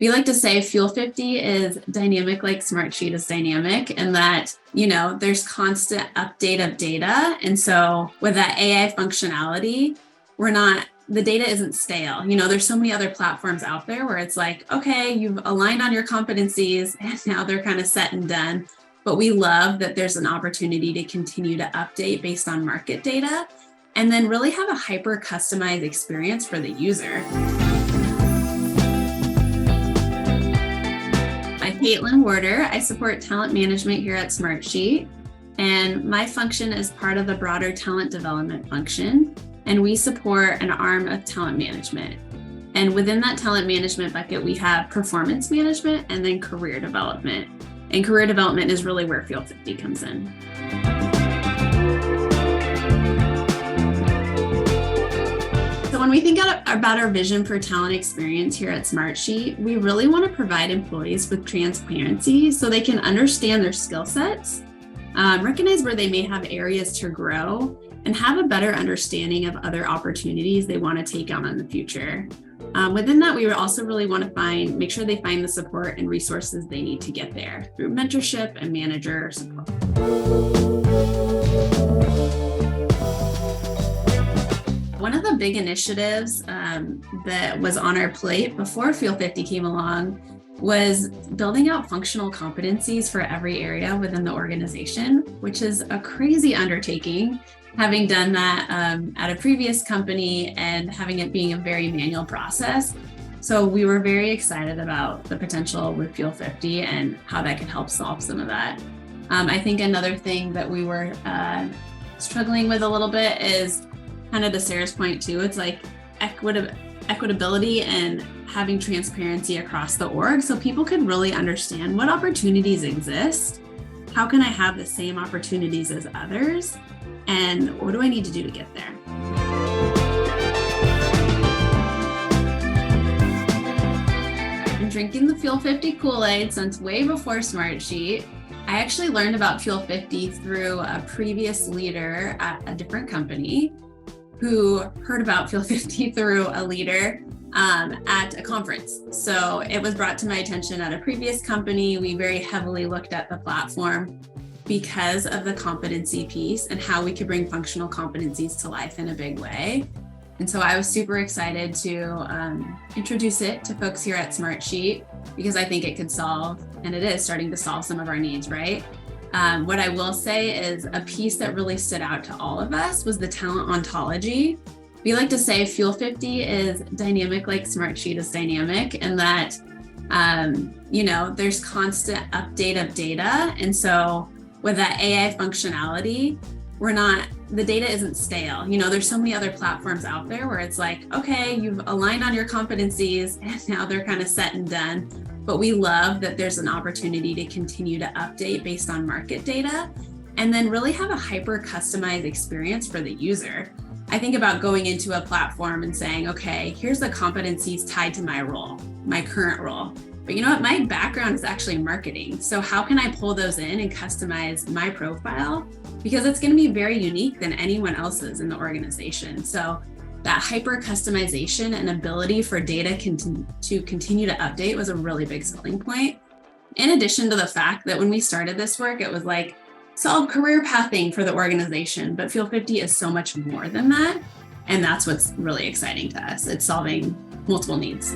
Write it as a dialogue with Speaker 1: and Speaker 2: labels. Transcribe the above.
Speaker 1: We like to say Fuel 50 is dynamic like Smartsheet is dynamic, and that, there's constant update of data. And so with that AI functionality, the data isn't stale. There's so many other platforms out there where it's like, okay, you've aligned on your competencies and now they're kind of set and done. But we love that there's an opportunity to continue to update based on market data and then really have a hyper customized experience for the user. I'm Caitlin Warder. I support talent management here at Smartsheet, and my function is part of the broader talent development function, and we support an arm of talent management. And within that talent management bucket, we have performance management and then career development. And career development is really where Fuel 50 comes in. So when we think about our vision for talent experience here at Smartsheet, we really want to provide employees with transparency so they can understand their skill sets, recognize where they may have areas to grow, and have a better understanding of other opportunities they want to take on in the future. Within that, we would also really want to make sure they find the support and resources they need to get there through mentorship and manager support. One of the big initiatives that was on our plate before Fuel 50 came along was building out functional competencies for every area within the organization, which is a crazy undertaking, having done that at a previous company and having it being a very manual process. So we were very excited about the potential with Fuel 50 and how that could help solve some of that. I think another thing that we were struggling with a little bit is kind of to Sarah's point too. It's like equitability and having transparency across the org so people could really understand what opportunities exist. How can I have the same opportunities as others? And what do I need to do to get there? I've been drinking the Fuel 50 Kool-Aid since way before Smartsheet. I actually learned about Fuel 50 through a previous leader at a different company who heard about Fuel 50 through a leader at a conference. So it was brought to my attention at a previous company. We very heavily looked at the platform because of the competency piece and how we could bring functional competencies to life in a big way. And so I was super excited to introduce it to folks here at Smartsheet because I think it could solve, and it is starting to solve some of our needs, right? What I will say is a piece that really stood out to all of us was the talent ontology. We like to say Fuel 50 is dynamic like Smartsheet is dynamic, and that, there's constant update of data. And so with that AI functionality, the data isn't stale. There's so many other platforms out there where it's like, okay, you've aligned on your competencies and now they're kind of set and done. But we love that there's an opportunity to continue to update based on market data and then really have a hyper customized experience for the user. I think about going into a platform and saying, okay, here's the competencies tied to my role, my current role. But you know what? My background is actually marketing. So how can I pull those in and customize my profile? Because it's going to be very unique than anyone else's in the organization. So that hyper customization and ability for data to continue to update was a really big selling point. In addition to the fact that when we started this work, it was like solve career pathing for the organization, but Fuel 50 is so much more than that. And that's what's really exciting to us. It's solving multiple needs.